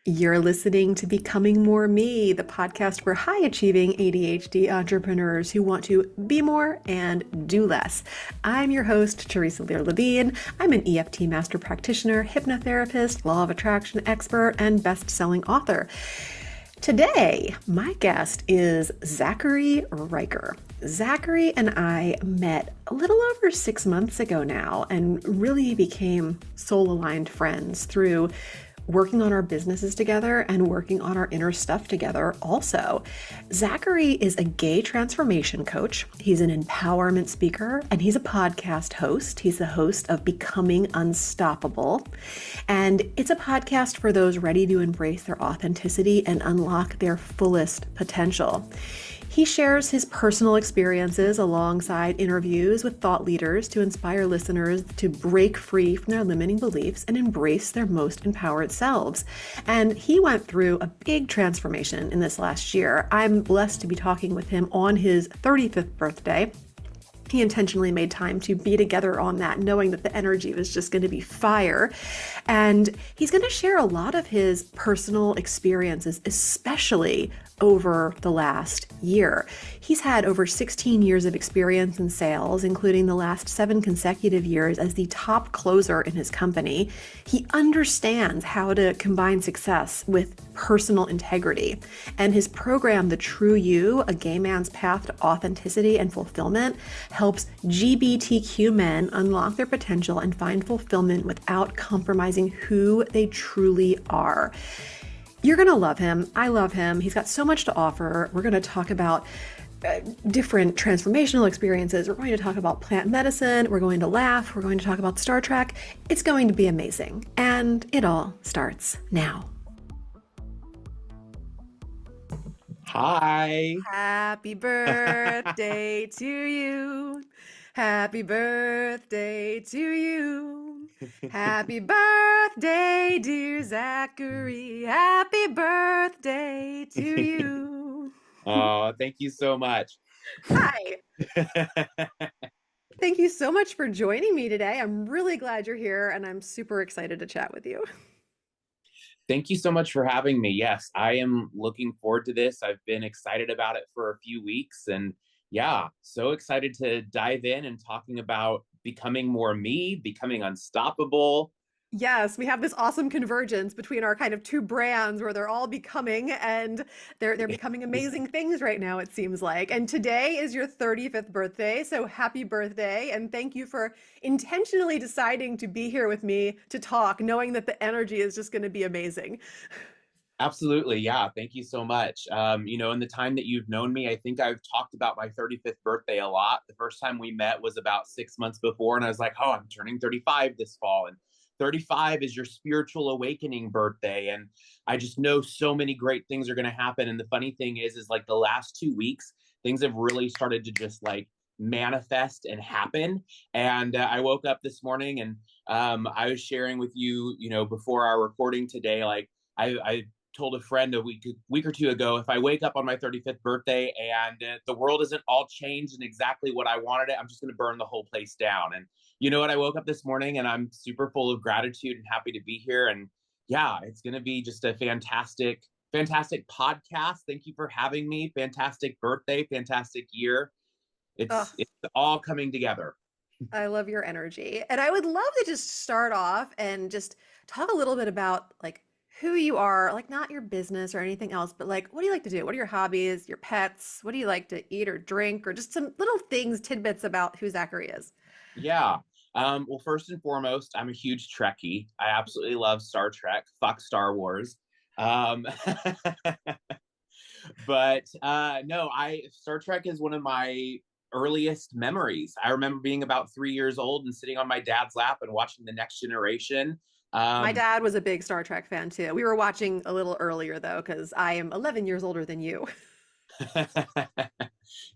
You're listening to Becoming More Me, the podcast for high achieving ADHD entrepreneurs who want to be more and do less. I'm your host, Theresa Levine. I'm an EFT master practitioner, hypnotherapist, law of attraction expert, and best selling author. Today, my guest is Zachary Riker. Zachary and I met a little over 6 months ago now and really became soul aligned friends through working on our businesses together and working on our inner stuff together also. Zachary is a gay transformation coach. He's an empowerment speaker and he's a podcast host. He's the host of Becoming Unstoppable. And it's a podcast for those ready to embrace their authenticity and unlock their fullest potential. He shares his personal experiences alongside interviews with thought leaders to inspire listeners to break free from their limiting beliefs and embrace their most empowered selves. And he went through a big transformation in this last year. I'm blessed to be talking with him on his 35th birthday. He intentionally made time to be together on that, knowing that the energy was just going to be fire. And he's going to share a lot of his personal experiences, especially over the last year. He's had over 16 years of experience in sales, including the last 7 consecutive years as the top closer in his company. He understands how to combine success with personal integrity. And his program, The True You, A Gay Man's Path to Authenticity and Fulfillment, helps GBTQ men unlock their potential and find fulfillment without compromising who they truly are. You're going to love him. I love him. He's got so much to offer. We're going to talk about different transformational experiences. We're going to talk about plant medicine. We're going to laugh. We're going to talk about Star Trek. It's going to be amazing. And it all starts now. Hi. Happy birthday to you. Happy birthday to you. Happy birthday, dear Zachary. Happy birthday to you. Oh, thank you so much. Hi. Thank you so much for joining me today. I'm really glad you're here and I'm super excited to chat with you. Thank you so much for having me. Yes, I am looking forward to this. I've been excited about it for a few weeks and yeah, so excited to dive in and talking about becoming more me, becoming unstoppable. Yes, we have this awesome convergence between our kind of two brands where they're all becoming and they're becoming amazing things right now, it seems like. And today is your 35th birthday, so happy birthday and thank you for intentionally deciding to be here with me to talk, knowing that the energy is just going to be amazing. Absolutely. Yeah. Thank you so much. In the time that you've known me, I think I've talked about my 35th birthday a lot. The first time we met was about 6 months before, and I was like, oh, I'm turning 35 this fall. And 35 is your spiritual awakening birthday. And I just know so many great things are going to happen. And the funny thing is like the last 2 weeks, things have really started to just like manifest and happen. And I woke up this morning and I was sharing with you, before our recording today, like, I told a friend a week or two ago, if I wake up on my 35th birthday and the world isn't all changed and exactly what I wanted it, I'm just going to burn the whole place down. And you know what? I woke up this morning and I'm super full of gratitude and happy to be here. And yeah, it's going to be just a fantastic, fantastic podcast. Thank you for having me. Fantastic birthday, fantastic year. Oh, It's all coming together. I love your energy. And I would love to just start off and just talk a little bit about like who you are, like not your business or anything else, but like what do you like to do? What are your hobbies, your pets? What do you like to eat or drink, or just some little things, tidbits about who Zachary is? Yeah. Well, first and foremost, I'm a huge Trekkie. I absolutely love Star Trek. Fuck Star Wars. Um, but no, I Star Trek is one of my earliest memories. I remember being about 3 years old and sitting on my dad's lap and watching The Next Generation. My Um, dad was a big Star Trek fan too. We were watching a little earlier though, because I am 11 years older than you.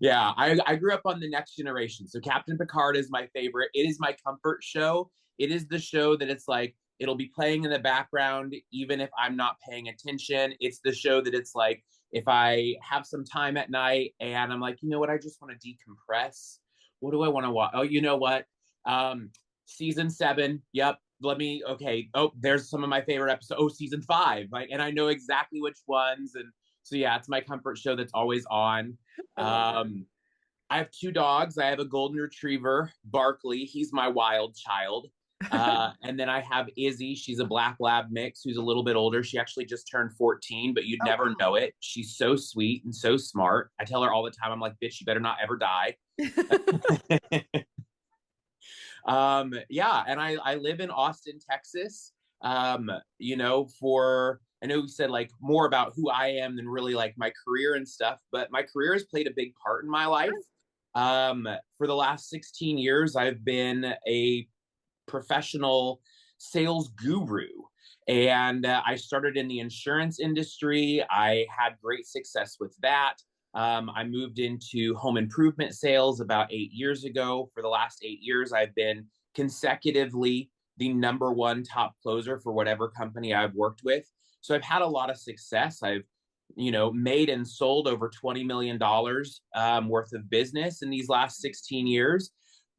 yeah, I grew up on The Next Generation. So Captain Picard is my favorite. It is my comfort show. It is the show that it's like, it'll be playing in the background, even if I'm not paying attention. It's the show that it's like, if I have some time at night and I'm like, you know what, I just want to decompress. What do I want to watch? Oh, you know what? Um, Season 7. Yep. okay. Oh, there's some of my favorite episodes. Oh, season 5. Like, and I know exactly which ones. And so, yeah, it's my comfort show that's always on. I love that. I have 2 dogs. I have a golden retriever, Barkley. He's my wild child. And then I have Izzy. She's a black lab mix who's a little bit older. She actually just turned 14, but you'd Oh, never wow. know it. She's so sweet and so smart. I tell her all the time, I'm like, bitch, you better not ever die. Yeah, and I live in Austin, Texas. I know you said like more about who I am than really like my career and stuff, but my career has played a big part in my life. For the last 16 years, I've been a professional sales guru. And I started in the insurance industry. I had great success with that. I moved into home improvement sales about 8 years ago. For the last 8 years, I've been consecutively the number one top closer for whatever company I've worked with. So I've had a lot of success. I've made and sold over $20 million worth of business in these last 16 years.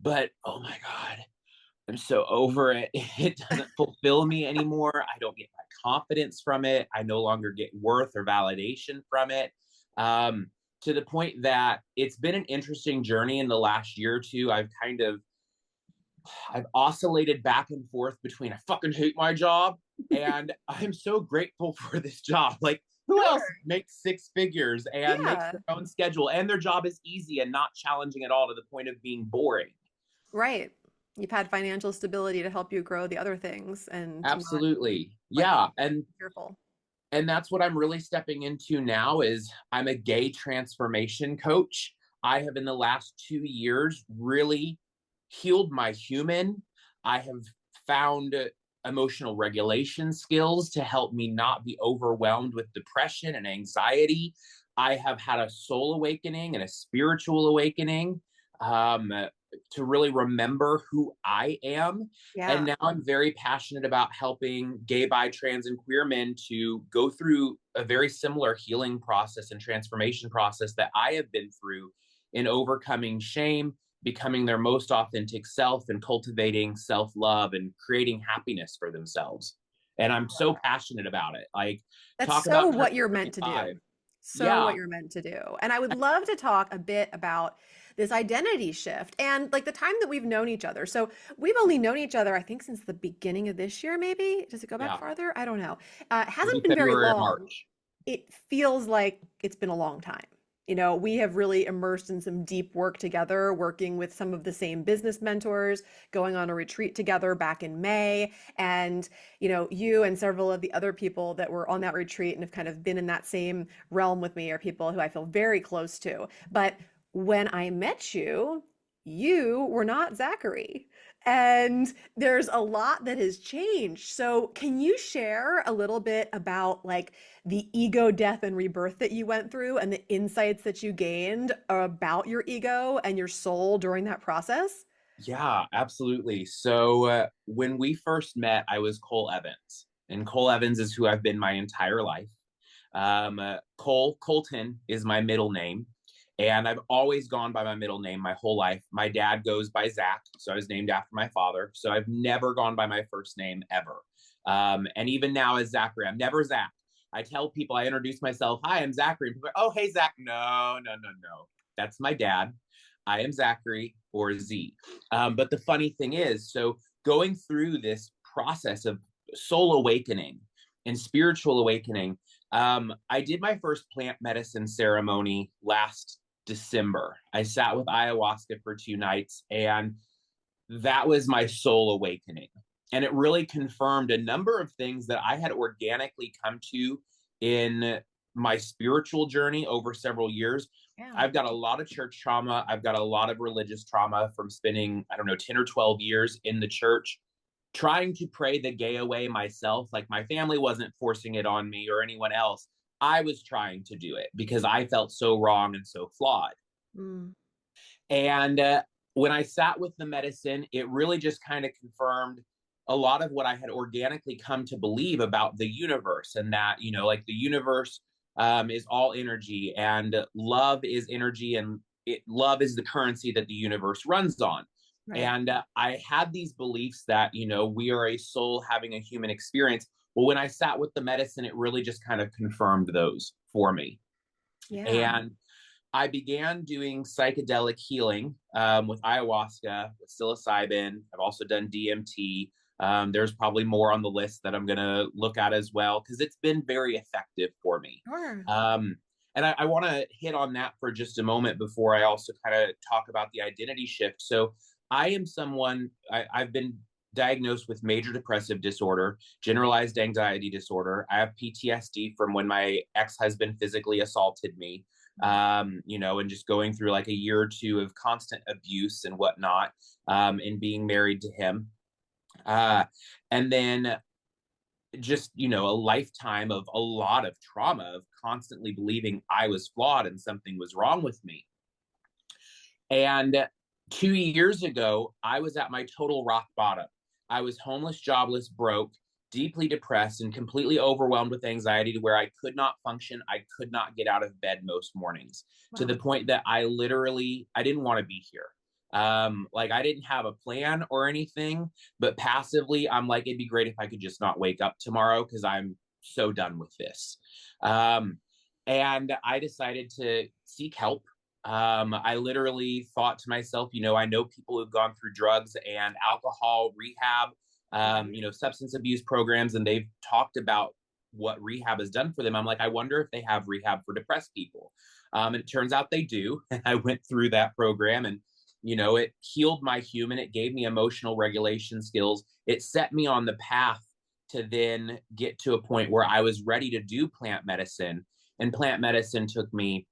But oh my God, I'm so over it. It doesn't fulfill me anymore. I don't get my confidence from it. I no longer get worth or validation from it. To the point that it's been an interesting journey in the last year or two. I've oscillated back and forth between I fucking hate my job and I'm so grateful for this job. Like, who else Sure. makes 6 figures and makes Yeah. their own schedule and their job is easy and not challenging at all to the point of being boring? Right. You've had financial stability to help you grow the other things and not Absolutely. like Yeah. fearful. And that's what I'm really stepping into now is I'm a gay transformation coach. I have in the last 2 years really healed my human. I have found emotional regulation skills to help me not be overwhelmed with depression and anxiety. I have had a soul awakening and a spiritual awakening, um, to really remember who I am. And Yeah. now I'm very passionate about helping gay, bi, trans, and queer men to go through a very similar healing process and transformation process that I have been through in overcoming shame, becoming their most authentic self, and cultivating self love and creating happiness for themselves. And I'm so passionate about it. Like, That's talk so about what turning you're meant to do. 35. So what Yeah. you're meant to do. And I would love to talk a bit about this identity shift and like the time that we've known each other. So we've only known each other, I think, since the beginning of this year, maybe. Does it go back Yeah. farther? I don't know. It hasn't Maybe been very February or long. March. It feels like it's been a long time. We have really immersed in some deep work together, working with some of the same business mentors, going on a retreat together back in May. And, you and several of the other people that were on that retreat and have kind of been in that same realm with me are people who I feel very close to. But when I met you, you were not Zachary. And there's a lot that has changed. So, can you share a little bit about like the ego death and rebirth that you went through and the insights that you gained about your ego and your soul during that process? Yeah, absolutely. So when we first met, I was Cole Evans, and Cole Evans is who I've been my entire life. Colton is my middle name, and I've always gone by my middle name my whole life. My dad goes by Zach, so I was named after my father. So I've never gone by my first name ever. And even now as Zachary, I'm never Zach. I tell people, I introduce myself, hi, I'm Zachary. And people are, oh, hey, Zach. No, no, no, no. That's my dad. I am Zachary, or Z. But the funny thing is, so going through this process of soul awakening and spiritual awakening, I did my first plant medicine ceremony last December. I sat with ayahuasca for 2 nights, and that was my soul awakening. And it really confirmed a number of things that I had organically come to in my spiritual journey over several years. Yeah. I've got a lot of church trauma. I've got a lot of religious trauma from spending, I don't know, 10 or 12 years in the church, trying to pray the gay away myself. Like, my family wasn't forcing it on me or anyone else. I was trying to do it because I felt so wrong and so flawed. Mm. And when I sat with the medicine, it really just kind of confirmed a lot of what I had organically come to believe about the universe, and that, like, the universe is all energy, and love is energy, and love is the currency that the universe runs on. Right. And I had these beliefs that, we are a soul having a human experience. Well, when I sat with the medicine, it really just kind of confirmed those for me. Yeah. And I began doing psychedelic healing with ayahuasca, with psilocybin. I've also done DMT. There's probably more on the list that I'm going to look at as well because it's been very effective for me. Sure. Um, and I want to hit on that for just a moment before I also kind of talk about the identity shift. So I am someone, I've been diagnosed with major depressive disorder, generalized anxiety disorder. I have PTSD from when my ex-husband physically assaulted me, and just going through like a year or two of constant abuse and whatnot, and being married to him. And then just, a lifetime of a lot of trauma of constantly believing I was flawed and something was wrong with me. And 2 years ago, I was at my total rock bottom. I was homeless, jobless, broke, deeply depressed, and completely overwhelmed with anxiety to where I could not function. I could not get out of bed most mornings to the Wow. point that I didn't want to be here. Like I didn't have a plan or anything, but passively, I'm like, it'd be great if I could just not wake up tomorrow because I'm so done with this. And I decided to seek help. I literally thought to myself, I know people who've gone through drugs and alcohol rehab, Right. substance abuse programs, and they've talked about what rehab has done for them. I'm like, I wonder if they have rehab for depressed people. And it turns out they do. And I went through that program and, it healed my human. It gave me emotional regulation skills. It set me on the path to then get to a point where I was ready to do plant medicine. And plant medicine took me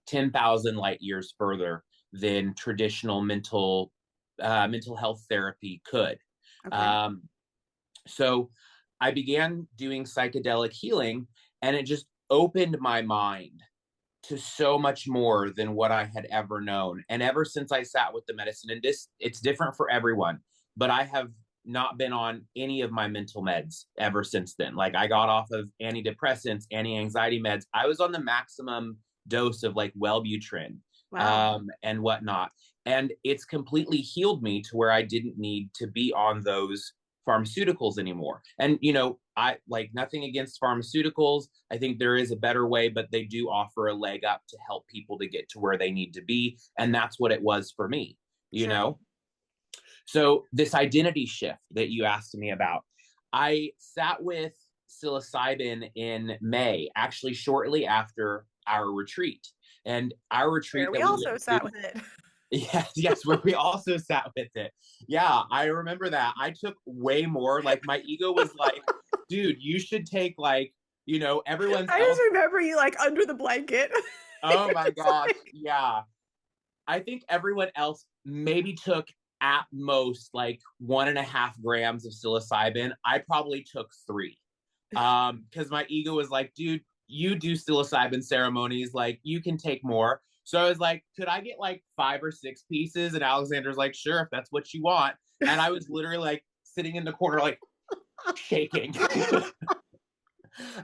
10,000 light years further than traditional mental health therapy could. Okay. Um, so I began doing psychedelic healing, and it just opened my mind to so much more than what I had ever known. And ever since I sat with the medicine, and it's different for everyone, but I have not been on any of my mental meds ever since then. Like I got off of antidepressants, anti-anxiety meds. I was on the maximum dose of like Wellbutrin, Wow. and whatnot. And it's completely healed me to where I didn't need to be on those pharmaceuticals anymore. And, I like nothing against pharmaceuticals. I think there is a better way, but they do offer a leg up to help people to get to where they need to be. And that's what it was for me, you Sure. know? So this identity shift that you asked me about, I sat with psilocybin in May, actually shortly after our retreat. And our retreat Where we that we also went sat to, with it. yes, where we also sat with it. Yeah, I remember that. I took way more. Like my ego was like, dude, you should take like, everyone's I just else. remember you like under the blanket. Oh You're my just gosh. like, Yeah. I think everyone else maybe took at most like 1.5 grams of psilocybin. I probably took 3. Because my ego was like, dude, you do psilocybin ceremonies, like you can take more. So I was like, could I get like 5 or 6 pieces? And Alexander's like, sure, if that's what you want. And I was literally like sitting in the corner, like shaking.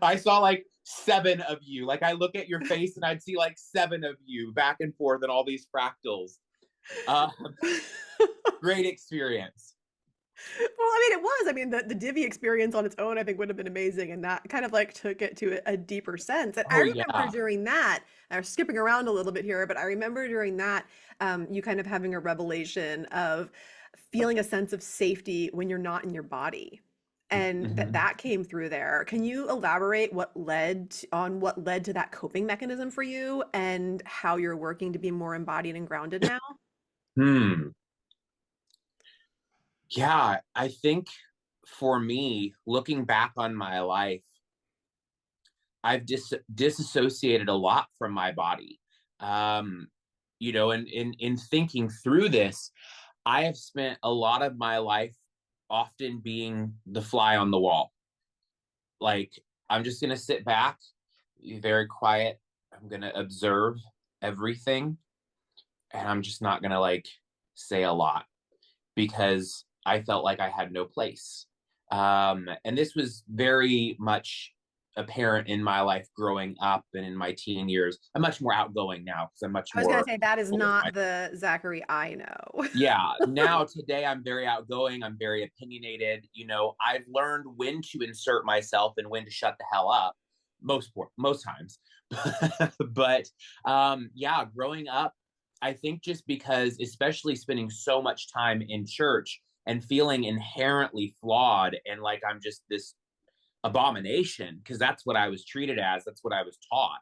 I saw like 7 of you. Like I look at your face and I'd see like 7 of you back and forth and all these fractals. Uh, Great experience. well, I mean, it was. I mean, the Divi experience on its own, I think, would have been amazing, and that kind of like took it to a deeper sense. And I Oh remember yeah. during that, I'm skipping around a little bit here, but I remember during that, you kind of having a revelation of feeling a sense of safety when you're not in your body. And that Mm-hmm. that came through there. Can you elaborate what led to that coping mechanism for you and how you're working to be more embodied and grounded now? Hmm. Yeah, I think for me, looking back on my life, I've disassociated a lot from my body. Um, and in thinking through this, I have spent a lot of my life often being the fly on the wall. Like I'm just gonna sit back, be very quiet. I'm gonna observe everything, and I'm just not gonna like say a lot because I felt like I had no place. And this was very much apparent in my life growing up and in my teen years. I'm much more outgoing now because I'm much I was gonna more say that is with my not the Zachary I know. yeah. Now today I'm very outgoing. I'm very opinionated. I've learned when to insert myself and when to shut the hell up most times. But yeah, growing up, I think just because, especially spending so much time in church and feeling inherently flawed and like I'm just this abomination, because that's what I was treated as, that's what I was taught.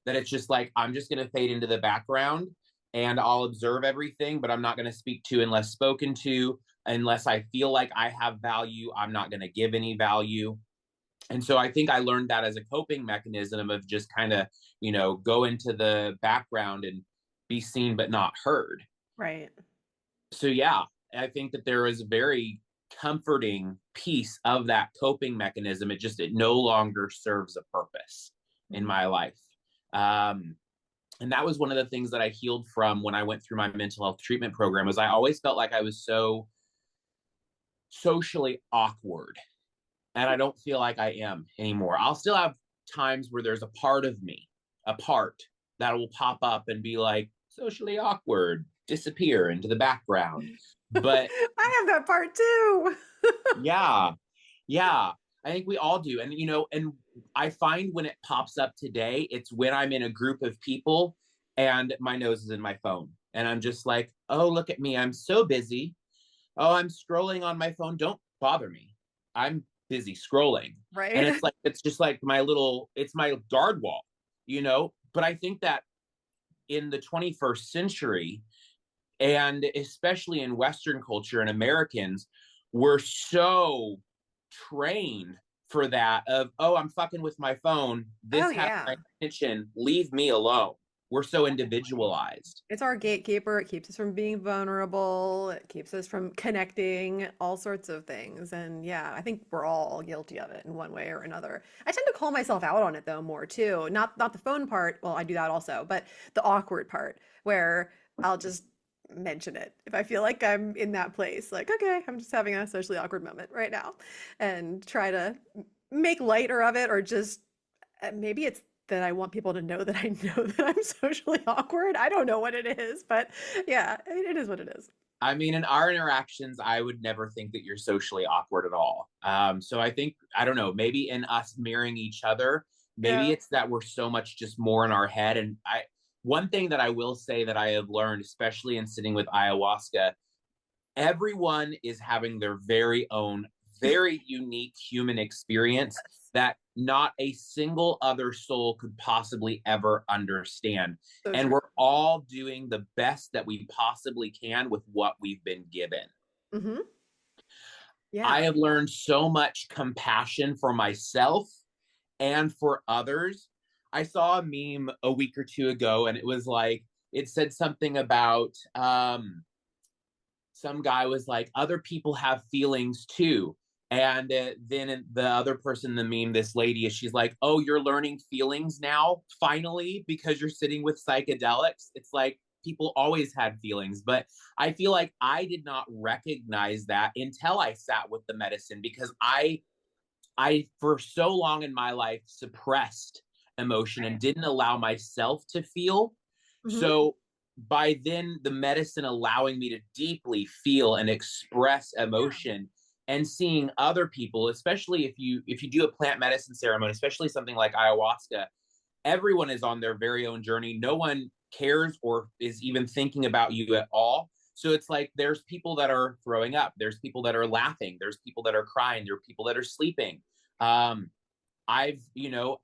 That it's just like I'm just going to fade into the background and I'll observe everything, but I'm not going to speak to unless spoken to. Unless I feel like I have value, I'm not going to give any value. And so I think I learned that as a coping mechanism of just kind of, go into the background and be seen but not heard. Right. So yeah, I think that there is a very comforting piece of that coping mechanism. It no longer serves a purpose in Mhm. my life. Um, and that was one of the things that I healed from when I went through my mental health treatment program. Was I always felt like I was so socially awkward, and I don't feel like I am anymore. I'll still have times where there's a part of me, a part that will pop up and be like socially awkward, disappear into the background. But I have that part too. yeah, yeah, I think we all do. And and I find when it pops up today, it's when I'm in a group of people and my nose is in my phone. And I'm just like, oh, look at me. I'm so busy. Oh, I'm scrolling on my phone. Don't bother me. I'm busy scrolling. And Right. it's just like it's my guard wall. But I think that in the 21st century, and especially in Western culture and Americans, we're so trained for that of, oh, I'm fucking with my phone. Oh This has my yeah. attention. Leave me alone. We're so individualized. It's our gatekeeper. It keeps us from being vulnerable. It keeps us from connecting, all sorts of things. And yeah, I think we're all guilty of it in one way or another. I tend to call myself out on it though more too. Not the phone part. Well, I do that also, but the awkward part where I'll just mention it if I feel like I'm in that place. Like, okay, I'm just having a socially awkward moment right now, and try to make lighter of it, or just maybe it's that I want people to know that I know that I'm socially awkward. I don't know what it is, but yeah, it is what it is. I mean, in our interactions, I would never think that you're socially awkward at all. So I think, I don't know, maybe in us mirroring each other, maybe Yeah. it's that we're so much just more in our head. And one thing that I will say that I have learned, especially in sitting with ayahuasca, everyone is having their very own, very unique human experience that not a single other soul could possibly ever understand. So And true. we're all doing the best that we possibly can with what we've been given. Hmm. I Yeah. have learned so much compassion for myself and for others. I saw a meme a week or two ago, and it was like, it said something about some guy was like, other people have feelings too. And then the other person in the meme, this lady, she's like, oh, you're learning feelings now, finally, because you're sitting with psychedelics. It's like people always had feelings. But I feel like I did not recognize that until I sat with the medicine, because I for so long in my life suppressed emotion and Right. didn't allow myself to feel. Hmm. So by then the medicine allowing me to deeply feel and express Yeah. emotion, and seeing other people, especially if you do a plant medicine ceremony, especially something like ayahuasca, everyone is on their very own journey. No one cares or is even thinking about you at all. So it's like there's people that are throwing up, there's people that are laughing, there's people that are crying, there are people that are sleeping. Um, I've,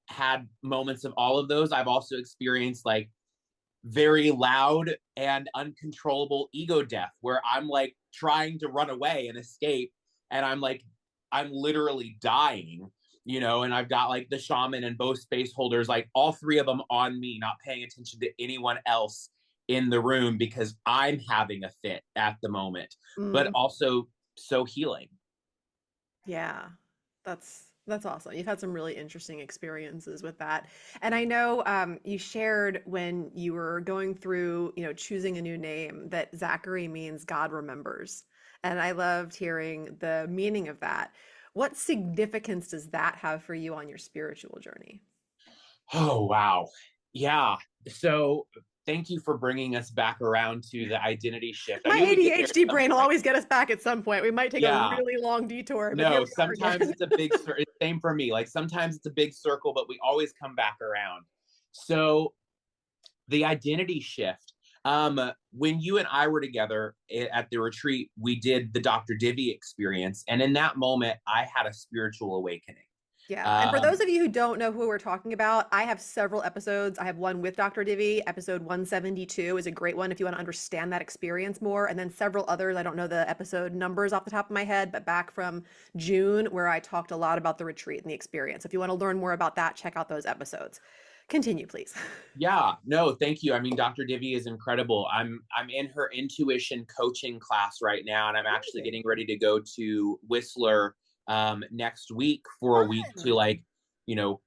had moments of all of those. I've also experienced like very loud and uncontrollable ego death where I'm like trying to run away and escape. And I'm literally dying, and I've got like the shaman and both space holders, like all three of them on me, not paying attention to anyone else in the room because I'm having a fit at the moment, but Mm. also so healing. Yeah, that's awesome. You've had some really interesting experiences with that. And I know you shared when you were going through, choosing a new name, that Zachary means God remembers. And I loved hearing the meaning of that. What significance does that have for you on your spiritual journey? Oh, wow. Yeah. So thank you for bringing us back around to the identity shift. I My knew we'd get there at ADHD some brain will point. always get us back at some point. We might take a Yeah. really long detour, but here No, we are sometimes again. it's a big same for me. Like sometimes it's a big circle, but we always come back around. So the identity shift. When you and I were together at the retreat, we did the Dr. Divi experience. And in that moment, I had a spiritual awakening. Yeah. And for those Um, of you who don't know who we're talking about, I have several episodes. I have one with Dr. Divi. Episode 172 is a great one if you want to understand that experience more. And then several others. I don't know the episode numbers off the top of my head, but back from June, where I talked a lot about the retreat and the experience. If you want to learn more about that, check out those episodes. Continue, please. yeah, no, thank you. I mean, Dr. Divi is incredible. I'm in her intuition coaching class right now, and I'm actually Amazing. getting ready to go to Whistler next week for a week to Fun. like,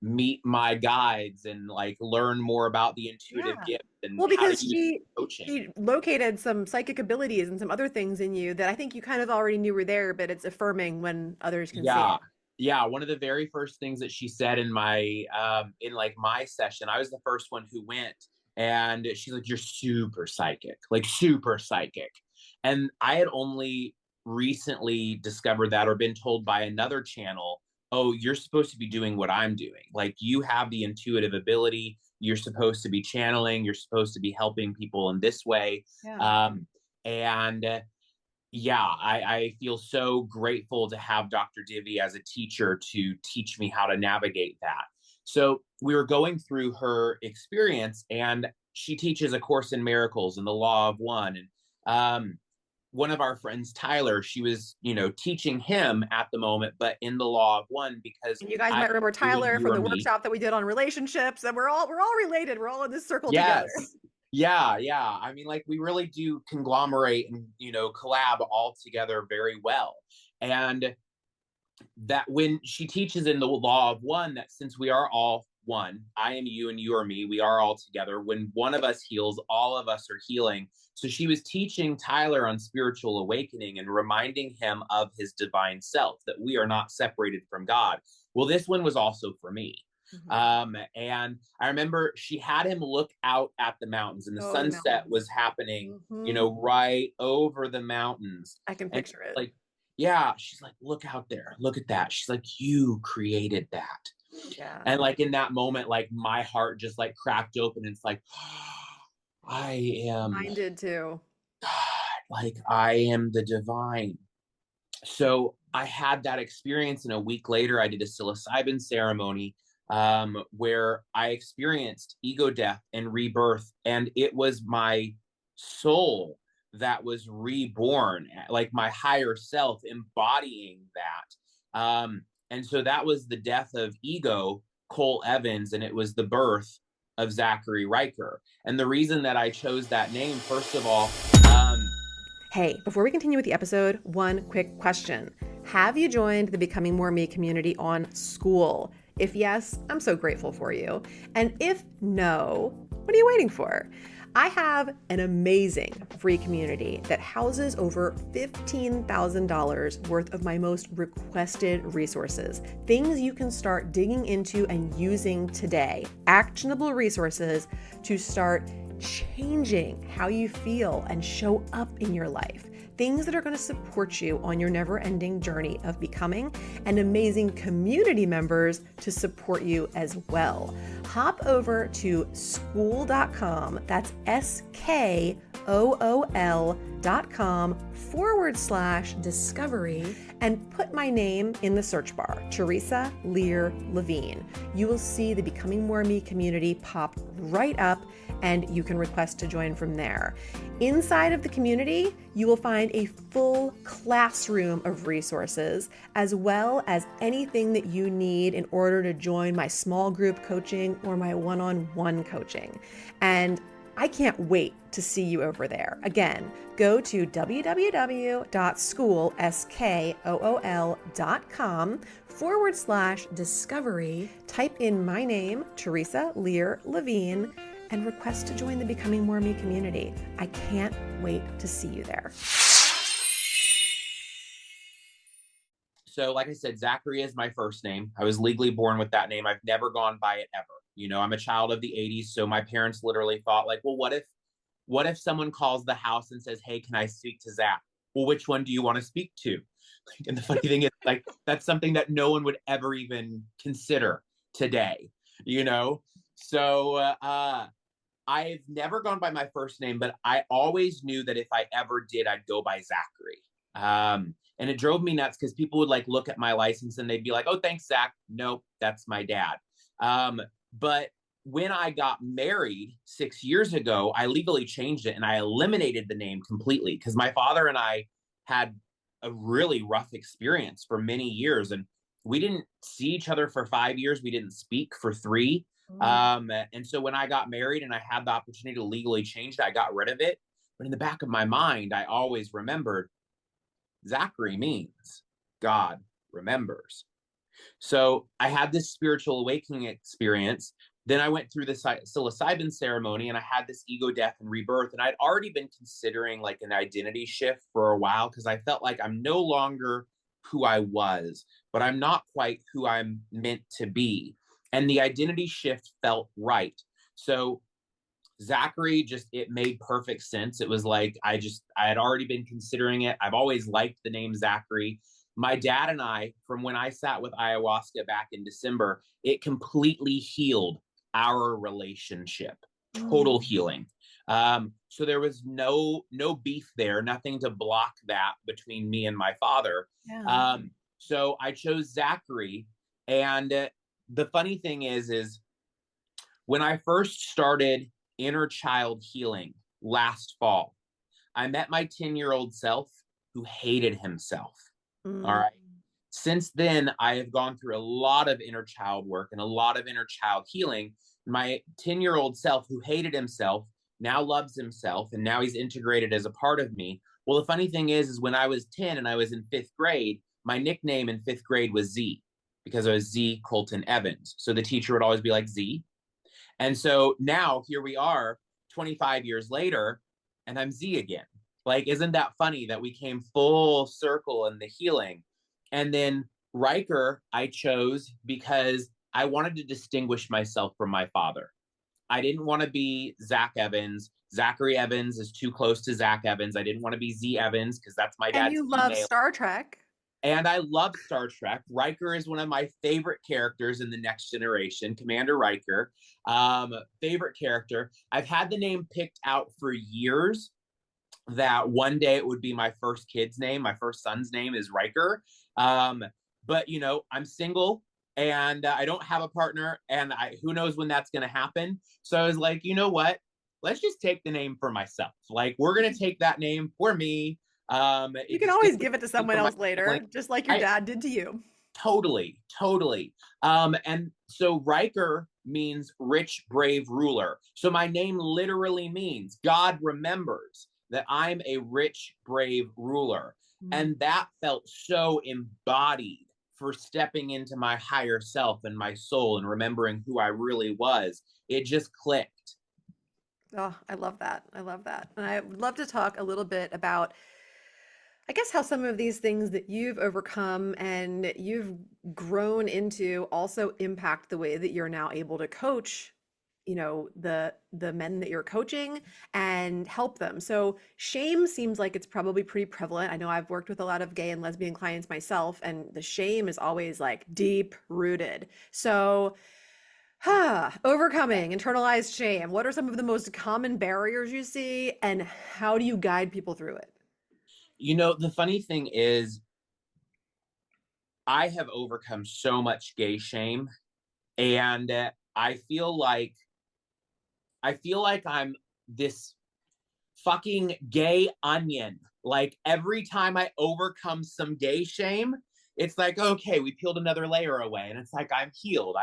meet my guides and like learn more about the intuitive Yeah. gift and Well, how to because use coaching. she located some psychic abilities and some other things in you that I think you kind of already knew were there, but it's affirming when others can see Yeah. it. Yeah, one of the very first things that she said in my in like my session, I was the first one who went, and she's like, "You're super psychic, like super psychic." And I had only recently discovered that or been told by another channel, "Oh, you're supposed to be doing what I'm doing. Like you have the intuitive ability, you're supposed to be channeling, you're supposed to be helping people in this way." Yeah. Um and yeah, I feel so grateful to have Dr. Divi as a teacher to teach me how to navigate that. So we were going through her experience, and she teaches A Course in Miracles and the Law of One. And one of our friends, Tyler, she was, teaching him at the moment, but in the Law of One, because And you guys I, might remember you and Tyler you from or the me. workshop that we did on relationships, and we're all related. We're all in this circle together. Yes. Yeah, yeah. I mean, like we really do conglomerate and, collab all together very well. And that when she teaches in the law of one, that since we are all one, I am you and you are me, we are all together. When one of us heals, all of us are healing. So she was teaching Tyler on spiritual awakening and reminding him of his divine self, that we are not separated from God. Well, this one was also for me. Mhm. And I remember she had him look out at the mountains, and the Oh, the sunset mountains. was happening, Hmm. right over the mountains. I can And picture it. like, yeah, she's like, look out there, look at that. She's like, you created that. Yeah. And like in that moment, like my heart just like cracked open. And it's like, I am Mine did too. God, like I am the divine. So I had that experience, and a week later, I did a psilocybin ceremony where I experienced ego death and rebirth, and it was my soul that was reborn, like my higher self embodying that. And so that was the death of ego, Cole Evans, and it was the birth of Zachary Riker. And the reason that I chose that name, first of all, um, Hey, before we continue with the episode, one quick question. Have you joined the Becoming More Me community on School? If yes, I'm so grateful for you. And if no, what are you waiting for? I have an amazing free community that houses over $15,000 worth of my most requested resources, things you can start digging into and using today, actionable resources to start changing how you feel and show up in your life. Things that are going to support you on your never-ending journey of becoming, and amazing community members to support you as well. Hop over to skool.com, that's skool.com/discovery, and put my name in the search bar, Theresa Lear Levine. You will see the Becoming More Me community pop right up, and you can request to join from there. Inside of the community, you will find a full classroom of resources, as well as anything that you need in order to join my small group coaching or my one-on-one coaching. And I can't wait to see you over there. Again, go to www.skool.com/discovery, type in my name, Theresa Lear Levine, and request to join the Becoming More Me community. I can't wait to see you there. So like I said, Zachary is my first name. I was legally born with that name. I've never gone by it ever. I'm a child of the 80s. So my parents literally thought like, well, what if someone calls the house and says, hey, can I speak to Zach? Well, which one do you want to speak to? And the funny thing is like, that's something that no one would ever even consider today, you know? So, I've never gone by my first name, but I always knew that if I ever did, I'd go by Zachary. And it drove me nuts because people would like look at my license and they'd be like, oh, thanks, Zach. Nope, that's my dad. But when I got married 6 years ago, I legally changed it and I eliminated the name completely because my father and I had a really rough experience for many years. And we didn't see each other for 5 years. We didn't speak for 3. And so when I got married and I had the opportunity to legally change it, I got rid of it. But in the back of my mind, I always remembered Zachary means God remembers. So I had this spiritual awakening experience. Then I went through the psilocybin ceremony and I had this ego death and rebirth. And I'd already been considering like an identity shift for a while because I felt like I'm no longer who I was, but I'm not quite who I'm meant to be. And the identity shift felt right. So Zachary, it made perfect sense. It was like, I had already been considering it. I've always liked the name Zachary. My dad and I, from when I sat with ayahuasca back in December, it completely healed our relationship, total healing. So there was no beef there, nothing to block that between me and my father. Yeah. So I chose Zachary. And the funny thing is when I first started inner child healing last fall, I met my 10-year-old self who hated himself. All right. Since then, I have gone through a lot of inner child work and a lot of inner child healing. My 10-year-old self who hated himself now loves himself, and now he's integrated as a part of me. Well, the funny thing is when I was 10 and I was in 5th grade, my nickname in 5th grade was Z because I was Z Colton Evans. So the teacher would always be like, Z. And so now here we are 25 years later, and I'm Z again. Like, isn't that funny that we came full circle in the healing? And then Riker, I chose because I wanted to distinguish myself from my father. I didn't want to be Zach Evans. Zachary Evans is too close to Zach Evans. I didn't want to be Z Evans because that's my And dad's you love email. Star Trek. And I love Star Trek. Riker is one of my favorite characters in the Next Generation, Commander Riker. Favorite character. I've had the name picked out for years that one day it would be my first kid's name. My first son's name is Riker. But, I'm single and I don't have a partner and who knows when that's going to happen. So I was like, you know what? Let's just take the name for myself. Like, we're going to take that name for me. You can always give it to someone else later, just like your dad did to you. Totally. And so Riker means rich, brave ruler. So my name literally means God remembers that I'm a rich, brave ruler. And that felt so embodied for stepping into my higher self and my soul and remembering who I really was. It just clicked. Oh, I love that. I love that. And I would love to talk a little bit about, I guess, how some of these things that you've overcome and you've grown into also impact the way that you're now able to coach, the men that you're coaching and help them. So shame seems like it's probably pretty prevalent. I know I've worked with a lot of gay and lesbian clients myself, and the shame is always like deep rooted. So overcoming internalized shame. What are some of the most common barriers you see, and how do you guide people through it? The funny thing is, I have overcome so much gay shame, and I feel like I'm this fucking gay onion. Like every time I overcome some gay shame, it's like, okay, we peeled another layer away, and it's like I'm healed.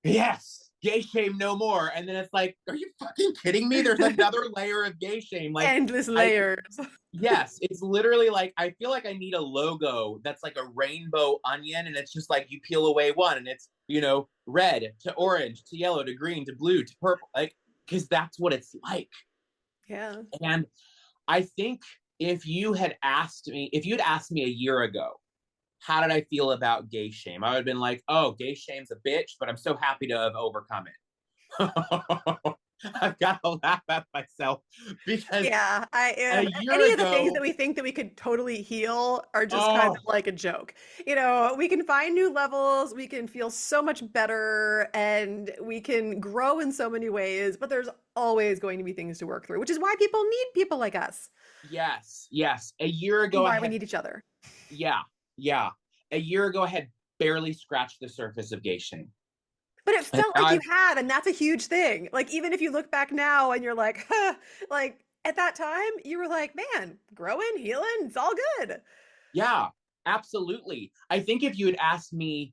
Yes, gay shame no more. And then it's like, are you fucking kidding me? There's another layer of gay shame. Like Endless layers. Yes, it's literally like I feel like I need a logo that's like a rainbow onion, and it's just like you peel away one, and it's red to orange to yellow to green to blue to purple, like because that's what it's like. Yeah. And I think if you'd asked me a year ago, how did I feel about gay shame? I would have been like, oh, gay shame's a bitch, but I'm so happy to have overcome it. I've got to laugh at myself because Yeah, I a am. year Any of the things ago, that we think that we could totally heal are just kind oh, of like a joke. We can find new levels, we can feel so much better, and we can grow in so many ways, but there's always going to be things to work through, which is why people need people like us yes, yes. A year and ago, I why we had, need each other. yeah, yeah. A year ago, I had barely scratched the surface of gay shame. But it And felt now like you I've, had, and that's a huge thing. Like, even if you look back now and you're like, huh, like at that time, you were like, man, growing, healing, it's all good. yeah, absolutely. I think if you had asked me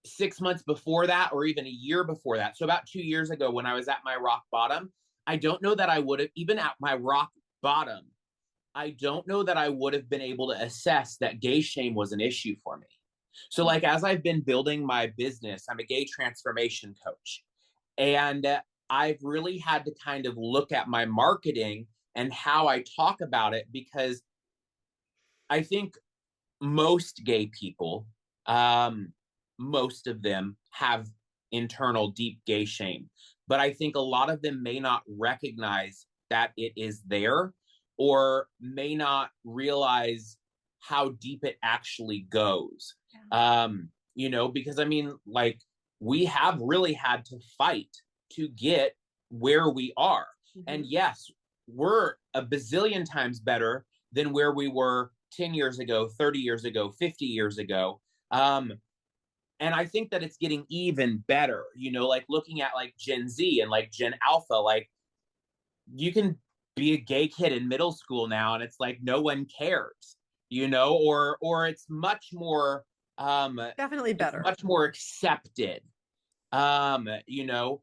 6 months before that, or even a year before that, so about 2 years ago when I was at my rock bottom, I don't know that I would have, even at my rock bottom, I don't know that I would have been able to assess that gay shame was an issue for me. So, like, as I've been building my business, I'm a gay transformation coach. And I've really had to kind of look at my marketing and how I talk about it because I think most gay people, most of them have internal deep gay shame. But I think a lot of them may not recognize that it is there or may not realize how deep it actually goes. Yeah. Because I mean, like, we have really had to fight to get where we are. And Mhm. yes, we're a bazillion times better than where we were 10 years ago, 30 years ago, 50 years ago. Um, and I think that it's getting even better, like looking at like Gen Z and like Gen Alpha, like you can be a gay kid in middle school now and it's like no one cares, or Definitely it's better. much more accepted. Um, you know,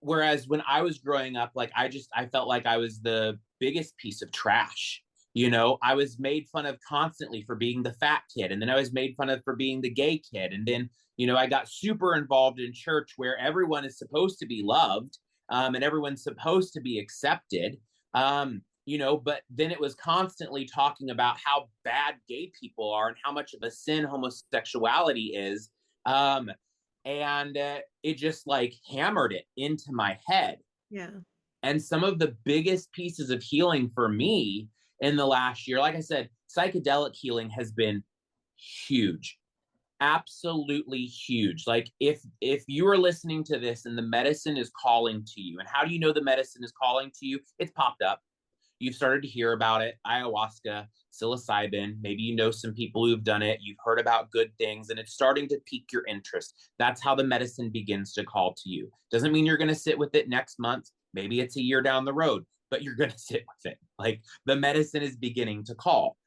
Whereas when I was growing up, like I felt like I was the biggest piece of trash. I was made fun of constantly for being the fat kid, and then I was made fun of for being the gay kid, and then I got super involved in church where everyone is supposed to be loved, and everyone's supposed to be accepted. But then it was constantly talking about how bad gay people are and how much of a sin homosexuality is. And it just like hammered it into my head. Yeah. And some of the biggest pieces of healing for me in the last year, like I said, psychedelic healing has been huge, absolutely huge. Like if you are listening to this and the medicine is calling to you, and how do you know the medicine is calling to you? It's popped up. You've started to hear about it, ayahuasca, psilocybin. Maybe you know some people who've done it. You've heard about good things, and it's starting to pique your interest. That's how the medicine begins to call to you. Doesn't mean you're going to sit with it next month. Maybe it's a year down the road, but you're going to sit with it. Like the medicine is beginning to call.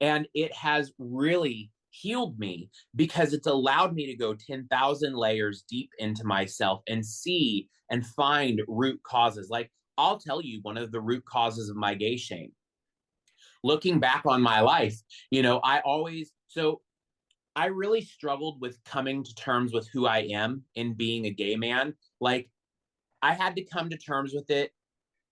And it has really healed me because it's allowed me to go 10,000 layers deep into myself and see and find root causes. Like I'll tell you one of the root causes of my gay shame. Looking back on my life, I really struggled with coming to terms with who I am in being a gay man. Like I had to come to terms with it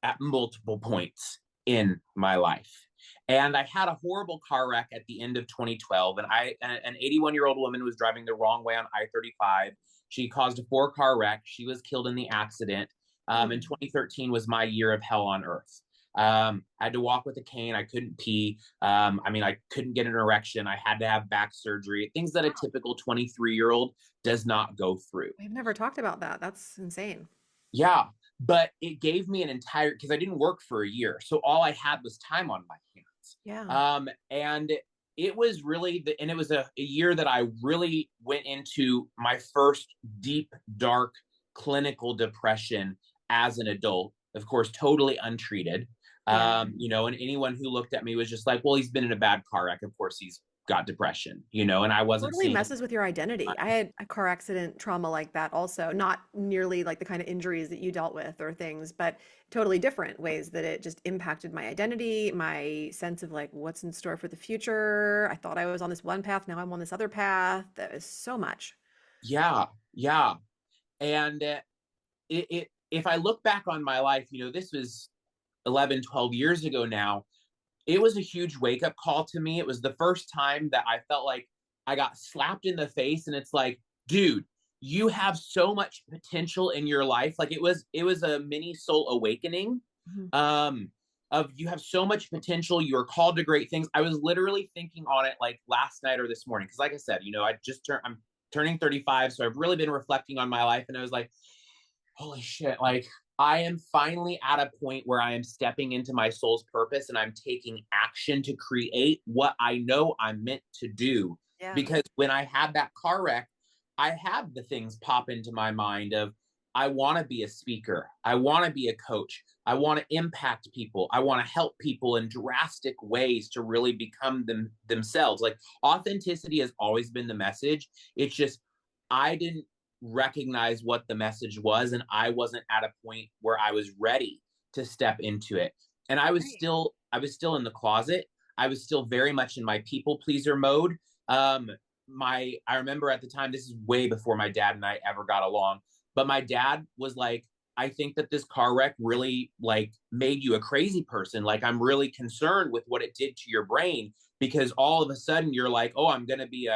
at multiple points in my life. And I had a horrible car wreck at the end of 2012. And an 81-year-old woman was driving the wrong way on I-35. She caused a 4-car wreck. She was killed in the accident. And 2013 was my year of hell on earth. I had to walk with a cane. I couldn't pee. I couldn't get an erection. I had to have back surgery, things that a Wow. typical 23-year-old does not go through. We've never talked about that. That's insane. Yeah, but it gave me an entire because I didn't work for a year, so all I had was time on my hands. Yeah. And it was really and it was a year that I really went into my first deep, dark clinical depression as an adult. Of course, totally untreated. Yeah. And anyone who looked at me was just like, "Well, he's been in a bad car wreck. Of course, he's got depression." And I wasn't Totally seeing messes with your identity. I had a car accident trauma like that also, not nearly like the kind of injuries that you dealt with or things, but totally different ways that it just impacted my identity, my sense of like what's in store for the future. I thought I was on this one path, now I'm on this other path. That is so much. yeah, yeah. And if I look back on my life, this was 11, 12 years ago now. It was a huge wake up call to me. It was the first time that I felt like I got slapped in the face, and it's like, dude, you have so much potential in your life. Like, it was a mini soul awakening. Mhm. Of you have so much potential. You are called to great things. I was literally thinking on it like last night or this morning. Cause like I said, I'm turning 35. So I've really been reflecting on my life. And I was like, holy shit, like I am finally at a point where I am stepping into my soul's purpose and I'm taking action to create what I know I'm meant to do. Yeah. Because when I had that car wreck, I had the things pop into my mind of, I want to be a speaker. I want to be a coach. I want to impact people. I want to help people in drastic ways to really become themselves. Like, authenticity has always been the message. It's just, I didn't recognize what the message was, and I wasn't at a point where I was ready to step into it. And I was still in the closet. I was still very much in my people pleaser mode. I remember at the time, this is way before my dad and I ever got along, but my dad was like, I think that this car wreck really like made you a crazy person. Like, I'm really concerned with what it did to your brain, because all of a sudden you're like, oh, I'm going to be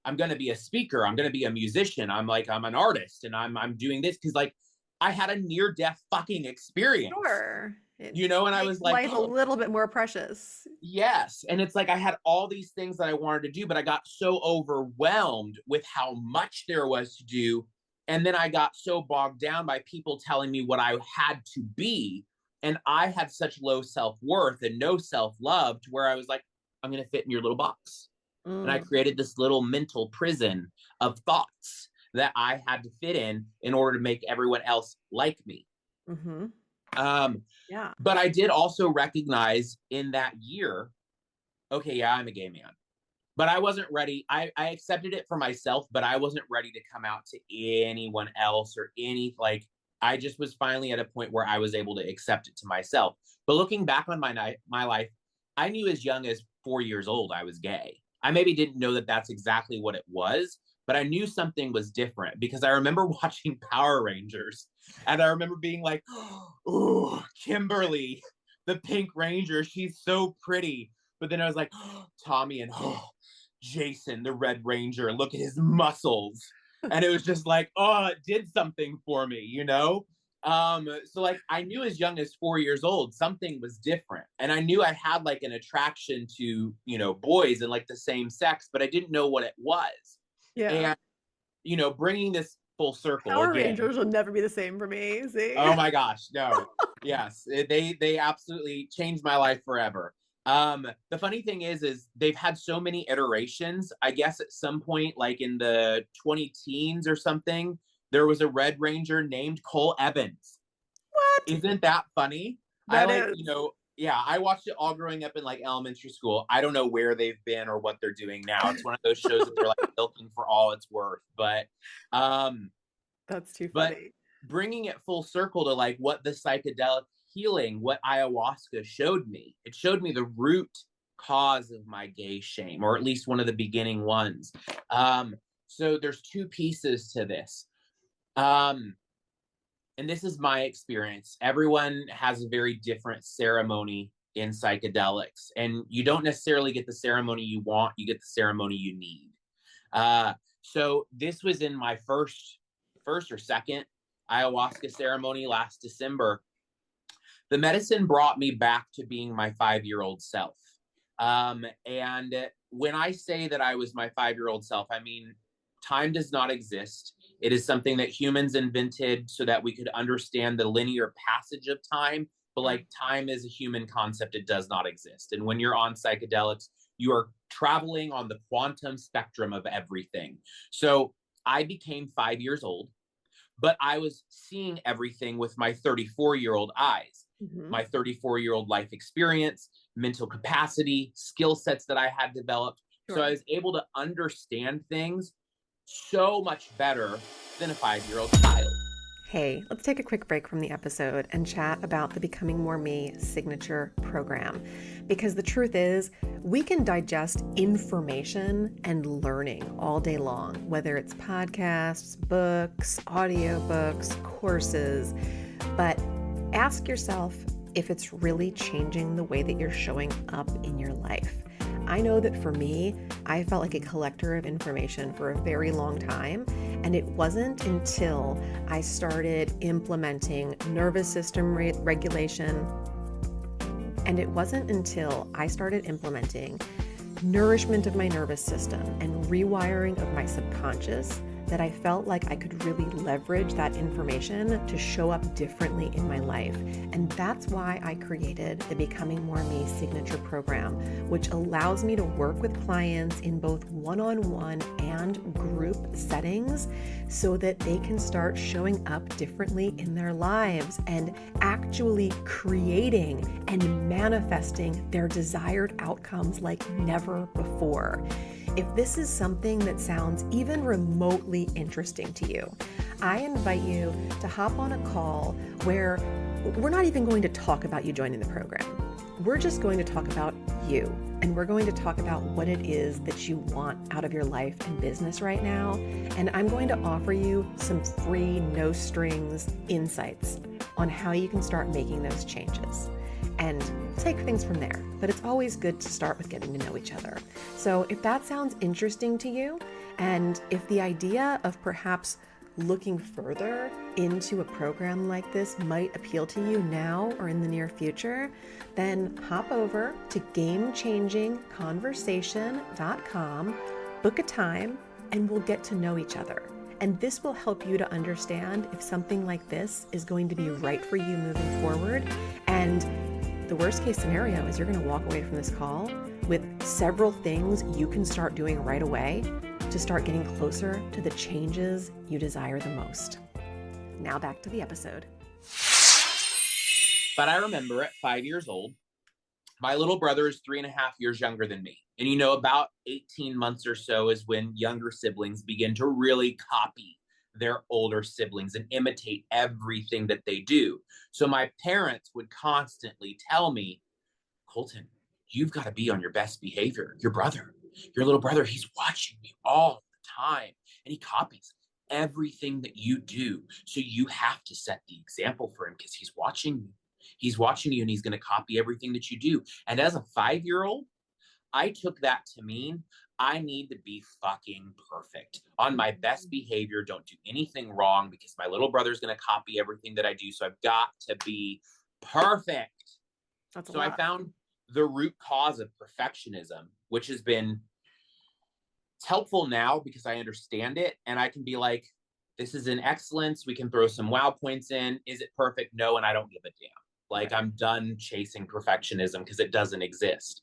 I'm going to be a speaker. I'm going to be a musician. I'm an artist, and I'm doing this. Cause like I had a near death fucking experience, Sure. It and I makes was like, life a oh, little bit more precious. yes. And it's like I had all these things that I wanted to do, but I got so overwhelmed with how much there was to do. And then I got so bogged down by people telling me what I had to be. And I had such low self-worth and no self-love, to where I was like, I'm going to fit in your little box. And I Mm. created this little mental prison of thoughts that I had to fit in order to make everyone else like me. Mm-hmm. Um, Yeah. but I did also recognize in that year, okay, yeah, I'm a gay man. But I wasn't ready. I accepted it for myself, but I wasn't ready to come out to anyone else or like, I just was finally at a point where I was able to accept it to myself. But looking back on my life, I knew as young as 4 years old I was gay. I maybe didn't know that that's exactly what it was, but I knew something was different, because I remember watching Power Rangers, and I remember being like, oh, Kimberly, the Pink Ranger, she's so pretty. But then I was like, oh, Tommy, and Jason, the Red Ranger, look at his muscles. And it was just like, oh, it did something for me, So like, I knew as young as 4 years old, something was different. And I knew I had like an attraction to, boys and like the same sex, but I didn't know what it was. Yeah. And, bringing this full circle Power again. Rangers will never be the same for me. See? Oh my gosh, no. Yes, they absolutely changed my life forever. The funny thing is they've had so many iterations. I guess at some point, like in the 20 teens or something, there was a Red Ranger named Cole Evans. What? Isn't that funny? That is. Yeah, I watched it all growing up in like elementary school. I don't know where they've been or what they're doing now. It's one of those shows that they're like milking for all it's worth. But That's too but funny. bringing it full circle to like what the psychedelic healing, what ayahuasca showed me, it showed me the root cause of my gay shame, or at least one of the beginning ones. So there's two pieces to this. And this is my experience. Everyone has a very different ceremony in psychedelics, and you don't necessarily get the ceremony you want, you get the ceremony you need. So this was in my first or second ayahuasca ceremony last December. The medicine brought me back to being my 5-year-old self. And when I say that I was my 5-year-old self, I mean, time does not exist. It is something that humans invented so that we could understand the linear passage of time. But like, time is a human concept. It does not exist. And when you're on psychedelics, you are traveling on the quantum spectrum of everything. So I became 5 years old, but I was seeing everything with my 34-year-old eyes. Mm-hmm. My 34-year-old life experience, mental capacity, skill sets that I had developed. Sure. So I was able to understand things so much better than a 5-year-old child. Hey, let's take a quick break from the episode and chat about the Becoming More Me signature program. Because the truth is, we can digest information and learning all day long, whether it's podcasts, books, audiobooks, courses. But ask yourself if it's really changing the way that you're showing up in your life. I know that for me, I felt like a collector of information for a very long time. And it wasn't until I started implementing nervous system regulation, and it wasn't until I started implementing nourishment of my nervous system and rewiring of my subconscious that I felt like I could really leverage that information to show up differently in my life. And that's why I created the Becoming More Me signature program, which allows me to work with clients in both one-on-one and group settings so that they can start showing up differently in their lives and actually creating and manifesting their desired outcomes like never before. If this is something that sounds even remotely interesting to you, I invite you to hop on a call where we're not even going to talk about you joining the program. We're just going to talk about you, and we're going to talk about what it is that you want out of your life and business right now. And I'm going to offer you some free, no strings insights on how you can start making those changes and take things from there. But it's always good to start with getting to know each other. So if that sounds interesting to you, and if the idea of perhaps looking further into a program like this might appeal to you now or in the near future, then hop over to gamechangingconversation.com, book a time, and we'll get to know each other. And this will help you to understand if something like this is going to be right for you moving forward. And the worst case scenario is you're going to walk away from this call with several things you can start doing right away to start getting closer to the changes you desire the most. Now back to the episode. But I remember at 5 years old, my little brother is 3.5 years younger than me. And about 18 months or so is when younger siblings begin to really copy their older siblings and imitate everything that they do. So my parents would constantly tell me, Colton, you've got to be on your best behavior. Your little brother, he's watching you all the time and he copies everything that you do. So you have to set the example for him because he's watching you. He's watching you and he's going to copy everything that you do. And as a 5-year-old, I took that to mean I need to be fucking perfect on my best behavior. Don't do anything wrong because my little brother's going to copy everything that I do. So I've got to be perfect. So I found the root cause of perfectionism, which has been it's helpful now because I understand it and I can be like, this is an excellence. We can throw some wow points in. Is it perfect? No. And I don't give a damn. Like I'm done chasing perfectionism because it doesn't exist.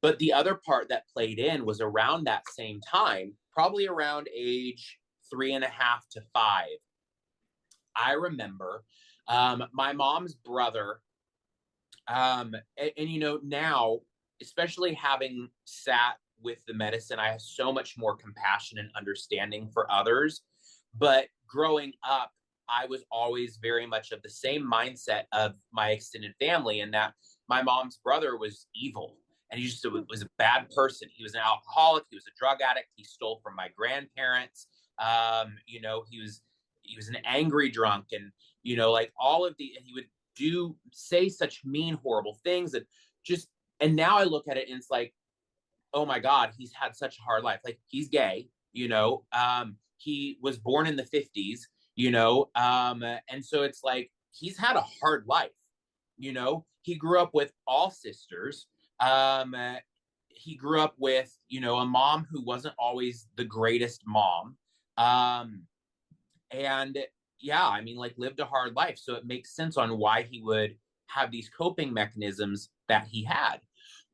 But the other part that played in was around that same time, probably around age 3.5 to 5. I remember my mom's brother, and now, especially having sat with the medicine, I have so much more compassion and understanding for others. But growing up, I was always very much of the same mindset of my extended family, and that my mom's brother was evil. And he just was a bad person. He was an alcoholic. He was a drug addict. He stole from my grandparents. He was an angry drunk, and like all of and he would say such mean, horrible things, and now I look at it and it's like, oh my God, he's had such a hard life. Like he's gay, he was born in the 50s, and so it's like he's had a hard life. He grew up with all sisters. He grew up with, a mom who wasn't always the greatest mom. Lived a hard life. So it makes sense on why he would have these coping mechanisms that he had.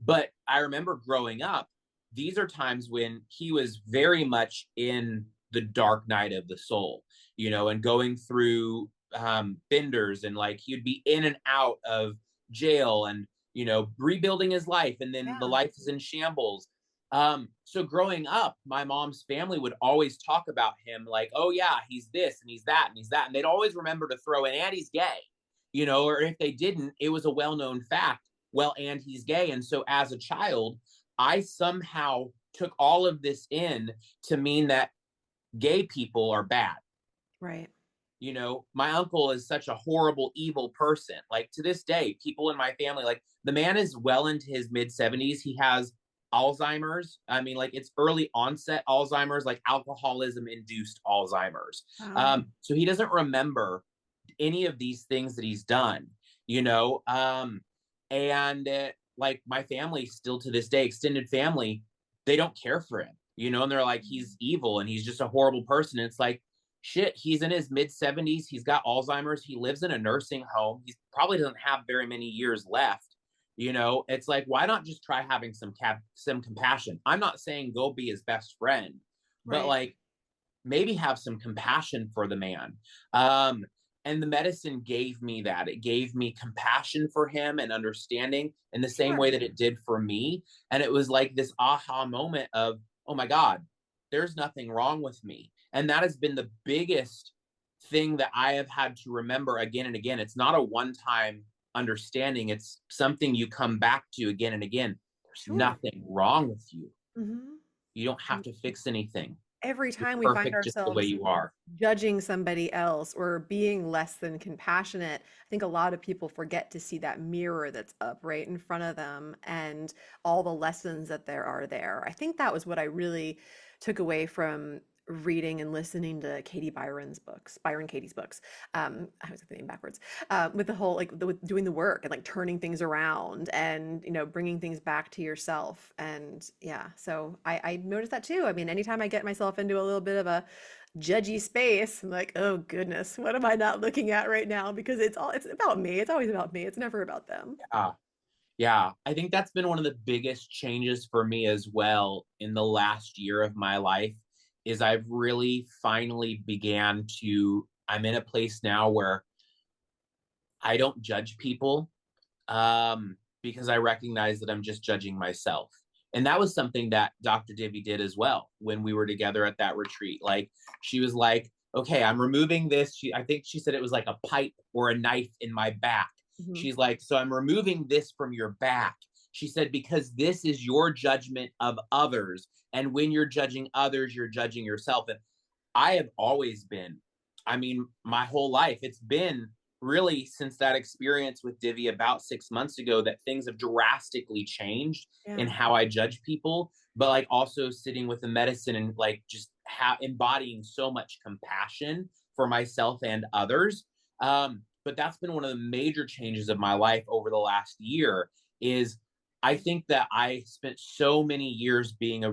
But I remember growing up, these are times when he was very much in the dark night of the soul, and going through benders, and like he would be in and out of jail and rebuilding his life, and then the life is in shambles. So growing up, my mom's family would always talk about him like, oh yeah, he's this and he's that and he's that. And they'd always remember to throw in, and he's gay, or if they didn't, it was a well-known fact. Well, and he's gay. And so as a child, I somehow took all of this in to mean that gay people are bad. Right. My uncle is such a horrible, evil person. Like to this day, people in my family, like the man is well into his mid 70s. He has Alzheimer's. I mean, like it's early onset Alzheimer's, like alcoholism induced Alzheimer's. Wow. So he doesn't remember any of these things that he's done, you know? And like my family still to this day, extended family, they don't care for him, you know? And they're like, he's evil and he's just a horrible person. And it's like, shit, he's in his mid 70s. He's got Alzheimer's. He lives in a nursing home. He probably doesn't have very many years left. You know, it's like, why not just try having some compassion? I'm not saying go be his best friend, but Right. like maybe have some compassion for the man. Um, and the medicine gave me that. It gave me compassion for him and understanding in the same way Sure. that it did for me. And it was like this aha moment of, oh my God, there's nothing wrong with me. And that has been the biggest thing that I have had to remember again and again. It's not a one time understanding, it's something you come back to again and again. There's Sure. nothing wrong with you. Hmm. You don't have to fix anything. Every You're time we find perfect just the way ourselves you are. judging somebody else or being less than compassionate, I think a lot of people forget to see that mirror that's up right in front of them and all the lessons that there are there. I think that was what I really took away from reading and listening to Byron Katie's books. I was getting the name backwards. With the whole with doing the work and like turning things around and bringing things back to yourself. And yeah, so I noticed that too. I mean, anytime I get myself into a little bit of a judgy space, I'm like, oh goodness, what am I not looking at right now? Because it's about me. It's always about me. It's never about them. Yeah. Yeah. I think that's been one of the biggest changes for me as well in the last year of my life is I've really finally began to, I'm in a place now where I don't judge people because I recognize that I'm just judging myself. And that was something that Dr. Divi did as well when we were together at that retreat. Like she was like, okay, I'm removing this. I think she said it was like a pipe or a knife in my back. Mhm. She's like, so I'm removing this from your back. She said, because this is your judgment of others. And when you're judging others, you're judging yourself. And I have always been, I mean, my whole life, it's been really since that experience with Divi about 6 months ago that things have drastically changed in Yeah. how I judge people, but like also sitting with the medicine and like just embodying so much compassion for myself and others. But that's been one of the major changes of my life over the last year is I think that I spent so many years being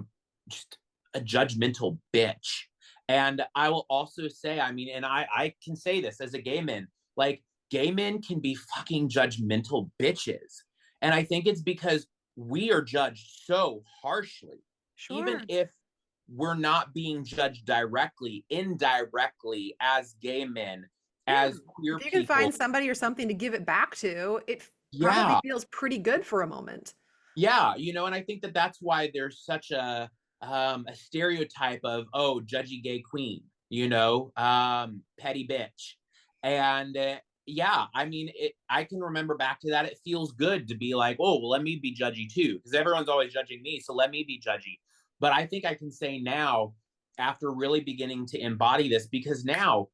just a judgmental bitch. And I will also say, I mean, and I can say this as a gay man, like gay men can be fucking judgmental bitches. And I think it's because we are judged so harshly, even Sure. if we're not being judged directly, indirectly as gay men, Yeah. as queer If you can find people. somebody or something to give it back to, it probably Yeah. feels pretty good for a moment. Yeah, and I think that that's why there's such a stereotype of judgy gay queen, petty bitch, and yeah, I mean, I can remember back to that. It feels good to be like, oh, well, let me be judgy too, because everyone's always judging me, so let me be judgy. But I think I can say now, after really beginning to embody this, because now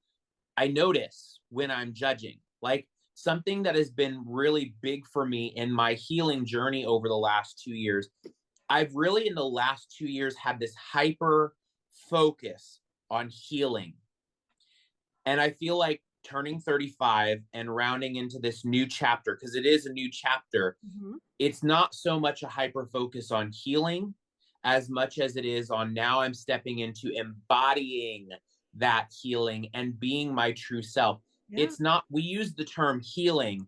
I notice when I'm judging, like something that has been really big for me in my healing journey over the last 2 years. I've really, in the last 2 years, had this hyper focus on healing. And I feel like turning 35 and rounding into this new chapter, because it is a new chapter, Mhm. it's not so much a hyper focus on healing as much as it is on now I'm stepping into embodying that healing and being my true self. Yeah. It's not, we use the term healing.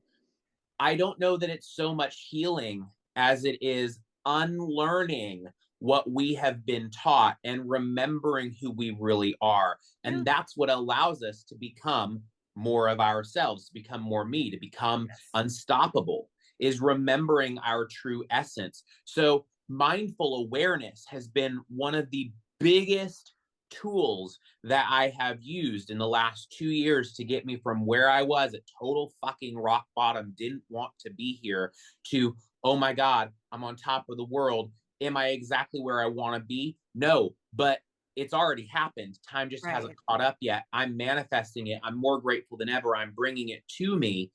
I don't know that it's so much healing as it is unlearning what we have been taught and remembering who we really are. Yeah. And that's what allows us to become more of ourselves, to become more me, to become Yes. unstoppable, is remembering our true essence. So, mindful awareness has been one of the biggest tools that I have used in the last 2 years to get me from where I was at total fucking rock bottom, didn't want to be here, to, oh my God, I'm on top of the world. Am I exactly where I want to be? No, but it's already happened. Time just hasn't Right. caught up yet. I'm manifesting it. I'm more grateful than ever. I'm bringing it to me.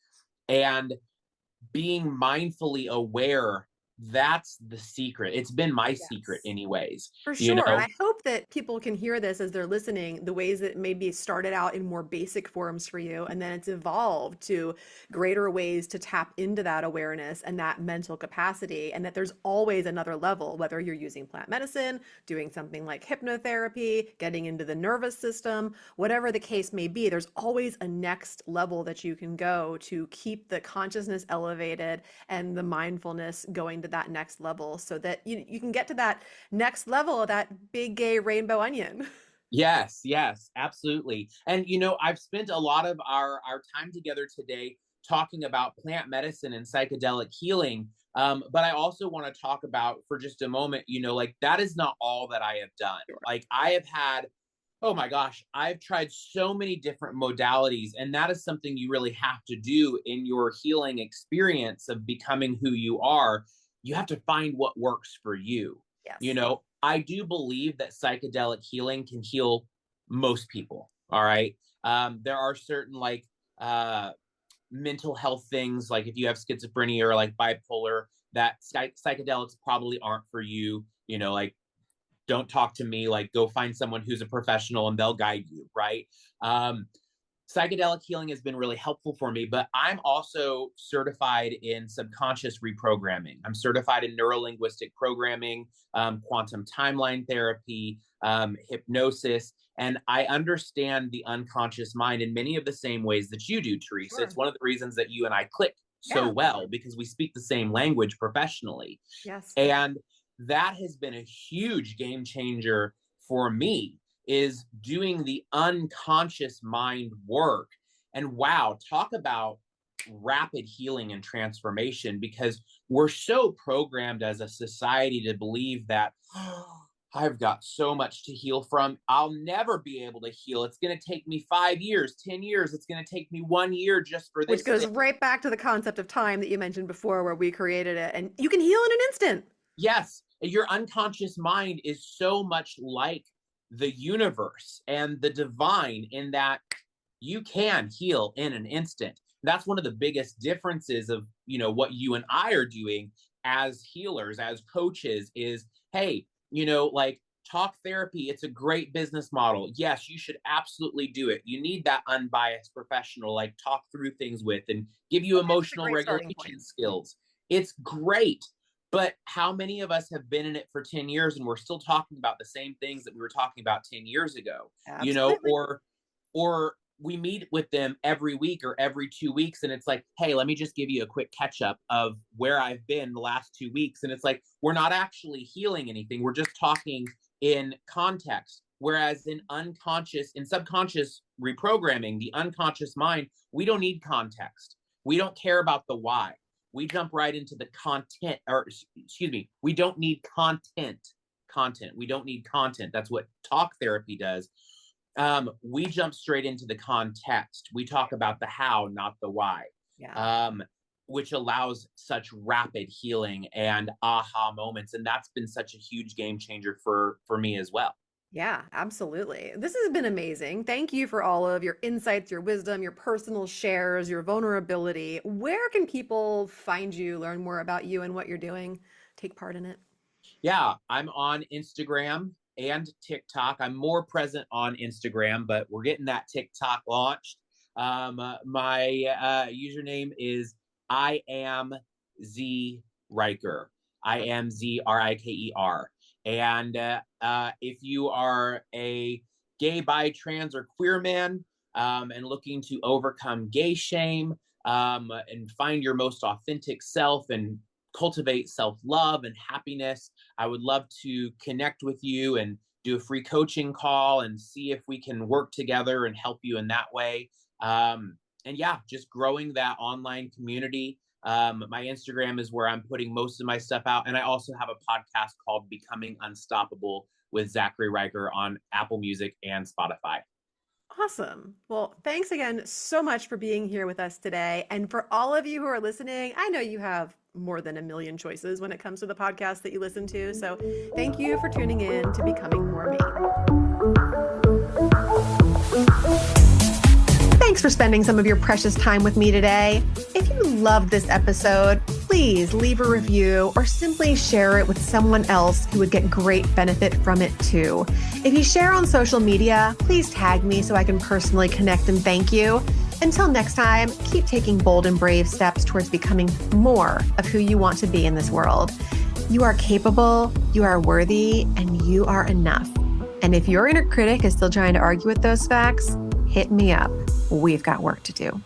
And being mindfully aware that's the secret. It's been my secret Yes. anyways, For you sure. And know? I hope that people can hear this as they're listening, the ways that maybe started out in more basic forms for you, and then it's evolved to greater ways to tap into that awareness and that mental capacity, and that there's always another level, whether you're using plant medicine, doing something like hypnotherapy, getting into the nervous system, whatever the case may be, there's always a next level that you can go to keep the consciousness elevated and the mindfulness going to that next level so that you can get to that next level of that big gay rainbow onion. Yes, yes, absolutely. And I've spent a lot of our time together today talking about plant medicine and psychedelic healing. But I also want to talk about for just a moment, like that is not all that I have done. Sure. Like I have had, oh my gosh, I've tried so many different modalities, and that is something you really have to do in your healing experience of becoming who you are. You have to find what works for you. Yes. I do believe that psychedelic healing can heal most people. All right. There are certain uh, mental health things, like if you have schizophrenia or like bipolar, that psychedelics probably aren't for you. Like don't talk to me, like go find someone who's a professional and they'll guide you, right? um, Psychedelic healing has been really helpful for me, but I'm also certified in subconscious reprogramming. I'm certified in neurolinguistic programming, quantum timeline therapy, hypnosis, and I understand the unconscious mind in many of the same ways that you do, Theresa. Sure. It's one of the reasons that you and I click so Yeah. well, because we speak the same language professionally. Yes. And that has been a huge game changer for me, is doing the unconscious mind work. And wow, talk about rapid healing and transformation, because we're so programmed as a society to believe that, oh, I've got so much to heal from. I'll never be able to heal. It's going to take me 5 years, 10 years. It's going to take me 1 year just for Which this goes thing. right back to the concept of time that you mentioned before, where we created it, and you can heal in an instant. Yes, your unconscious mind is so much like the universe and the divine, in that you can heal in an instant. That's one of the biggest differences of, what you and I are doing as healers, as coaches, is, hey, like talk therapy, it's a great business model. Yes, you should absolutely do it. You need that unbiased professional, like talk through things with and give you Okay, that's a emotional great starting point. regulation skills. It's great. But how many of us have been in it for 10 years and we're still talking about the same things that we were talking about 10 years ago? Absolutely. Or we meet with them every week or every 2 weeks, and it's like, hey, let me just give you a quick catch up of where I've been the last 2 weeks. And it's like, we're not actually healing anything. We're just talking in context. Whereas in subconscious reprogramming, the unconscious mind, we don't need context. We don't care about the why. We jump right into the content, or excuse me, we don't need content. We don't need content. That's what talk therapy does. We jump straight into the context. We talk about the how, not the why. Yeah. Which allows such rapid healing and aha moments. And that's been such a huge game changer for me as well. Yeah, absolutely. This has been amazing. Thank you for all of your insights, your wisdom, your personal shares, your vulnerability. Where can people find you, learn more about you and what you're doing, take part in it? Yeah, I'm on Instagram and TikTok. I'm more present on Instagram, but we're getting that TikTok launched. My username is I am Z Riker. I am Zriker. And if you are a gay, bi, trans, or queer man, and looking to overcome gay shame, and find your most authentic self and cultivate self-love and happiness, I would love to connect with you and do a free coaching call and see if we can work together and help you in that way. And yeah, just growing that online community. My Instagram is where I'm putting most of my stuff out. And I also have a podcast called Becoming Unstoppable with Zachary Riker on Apple Music and Spotify. Awesome. Well, thanks again so much for being here with us today. And for all of you who are listening, I know you have more than a million choices when it comes to the podcast that you listen to. So thank you for tuning in to Becoming More Me. Thanks Thanks for spending some of your precious time with me today. If you loved this episode, please leave a review or simply share it with someone else who would get great benefit from it too. If you share on social media, please tag me so I can personally connect and thank you. Until next time, keep taking bold and brave steps towards becoming more of who you want to be in this world. You are capable, you are worthy, and you are enough. And if your inner critic is still trying to argue with those facts, hit me up. We've got work to do.